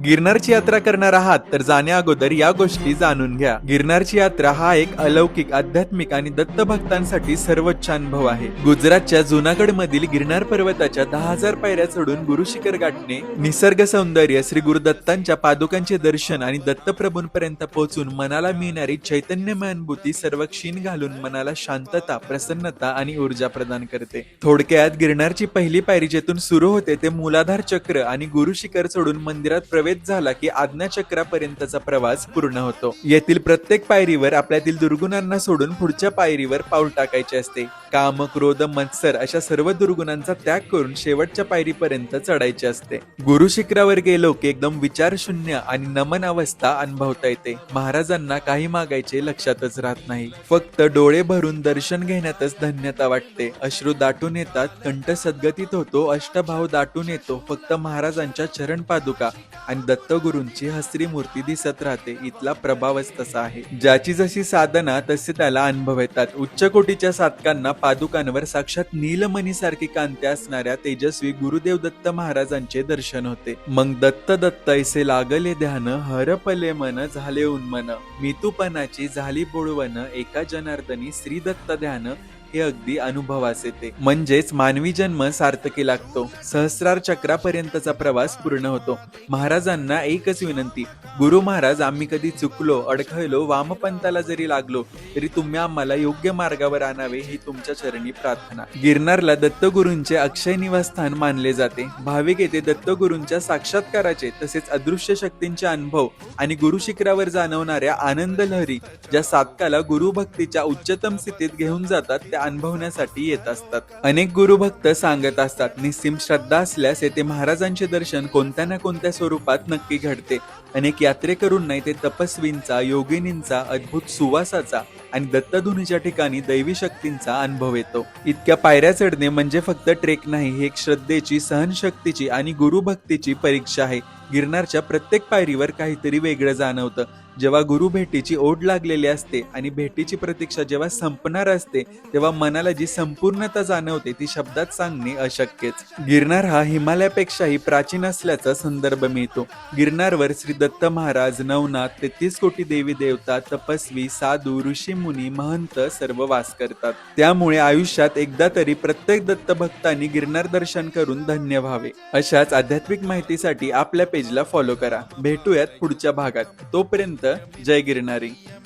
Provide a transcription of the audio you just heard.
गिरनारची यात्रा करणार आहात तर जाण्या अगोदर या गोष्टी जाणून घ्या. गिरनारची यात्रा हा एक अलौकिक, आध्यात्मिक आणि दत्त भक्तांसाठी सर्वोच्च अनुभव आहे. गुजरातच्या जुनागड मधील गिरनार पर्वताच्या 10,000 पायऱ्या चढून गुरु शिखर गाठणे, निसर्ग सौंदर्य, श्री गुरुदत्तांच्या पादुकांचे दर्शन आणि दत्तप्रभूंपर्यंत पोहोचून मनाला मिळणारी चैतन्यमय अनुभूती सर्व क्षीण घालून मनाला शांतता, प्रसन्नता आणि ऊर्जा प्रदान करते. थोडक्यात गिरनारची पहिली पायरी जेथून सुरू होते ते मूलाधार चक्र आणि गुरु शिखर चढून मंदिरात प्रवेश झाला की आज्ञाचक्रापर्यंतचा प्रवास पूर्ण होतो. येथील प्रत्येक पायरीवर आपल्यातील दुर्गुणांना सोडून पुढच्या पायरीवर पाऊल टाकायचे असते. काम, क्रोध, मत्सर अशा सर्व दुर्गुणांचा त्याग करून शेवटच्या पायरीपर्यंत चढायचे असते. गुरु शिखरावर गेलो की एकदम विचारशून्य आणि नमन अवस्था अनुभवता येते. महाराजांना काही मागायचे लक्षातच राहत नाही. फक्त डोळे भरून दर्शन घेण्यातच धन्यता वाटते. अश्रू दाटून येतात, कंठ सद्गतीत होतो, अष्टभाव दाटून येतो. फक्त महाराजांच्या चरण पादुका आणि दत्तगुरूंची हसरी मूर्ती दिसत राहते. इथला प्रभावच तसा आहे. ज्याची जशी साधना तसे त्याला अनुभव येतात. उच्च कोटीच्या साधकांना पादुकांवर साक्षात नीलमणीसारखी कांती असणाऱ्या तेजस्वी गुरुदेव दत्त महाराजांचे दर्शन होते. मग दत्त दत्त ऐसे लागले ध्यान, हरपले मन झाले उन्मन, मितूपणाची झाली बोळवण, एका जनार्दनी श्री दत्त ध्यान, हे अगदी अनुभवास येते. म्हणजेच मानवी जन्म सार्थकी लागतो. सहस्रार चक्रापर्यंतचा प्रवास पूर्ण होतो. महाराजांना एकच विनंती, गुरु महाराज, आम्ही कधी चुकलो, अडखळलो, वामपंथाला जरी लागलो तरी तुम्ही आम्हाला योग्य मार्गावर आणावे ही तुमच्या चरणी प्रार्थना. गिरनारला दत्तगुरूंचे अक्षय निवासस्थान मानले जाते. भाविक येथे दत्तगुरूंच्या साक्षात्काराचे तसेच अदृश्य शक्तींचे अनुभव आणि गुरु शिखरावर जाणवणाऱ्या आनंद लहरी ज्या साधकाला गुरुभक्तीच्या उच्चतम स्थितीत घेऊन जातात त्या अनुभवण्यासाठी येत असतात. अनेक गुरुभक्त सांगत असतात, निस्सीम श्रद्धा असल्यास येथे महाराजांचे दर्शन कोणत्या ना कोणत्या स्वरूपात नक्की घडते. अनेक यात्रेकरूंना ते तपस्वींचा, योगिनींचा, अद्भुत सुवासाचा आणि दत्तधुनीच्या ठिकाणी दैवी शक्तींचा अनुभव येतो. इतक्या पायऱ्या चढणे म्हणजे फक्त ट्रेक नाही, ही एक श्रद्धेची, सहनशक्तीची आणि गुरुभक्तीची परीक्षा आहे. गिरनारच्या प्रत्येक पायरीवर काहीतरी वेगळं जाणवतं. जेव्हा गुरु भेटीची ओढ लागलेली असते आणि भेटीची प्रतीक्षा जेव्हा संपणार असते तेव्हा मनाला जी संपूर्णता जाणवते ती शब्दात सांगणे अशक्यच. गिरनार हा हिमालयापेक्षाही प्राचीन असल्याचा संदर्भ मिळतो. गिरनारवर श्री दत्त महाराज, नवनाथ, 33 कोटी देवी देवता, तपस्वी, साधू, ऋषी मुनी, महंत सर्व वास करतात. त्यामुळे आयुष्यात एकदा तरी प्रत्येक दत्त भक्तांनी गिरनार दर्शन करून धन्य व्हावे. अशाच आध्यात्मिक माहितीसाठी आपल्या पेजला फॉलो करा. भेटूयात पुढच्या भागात. तोपर्यंत जय गिरनारी.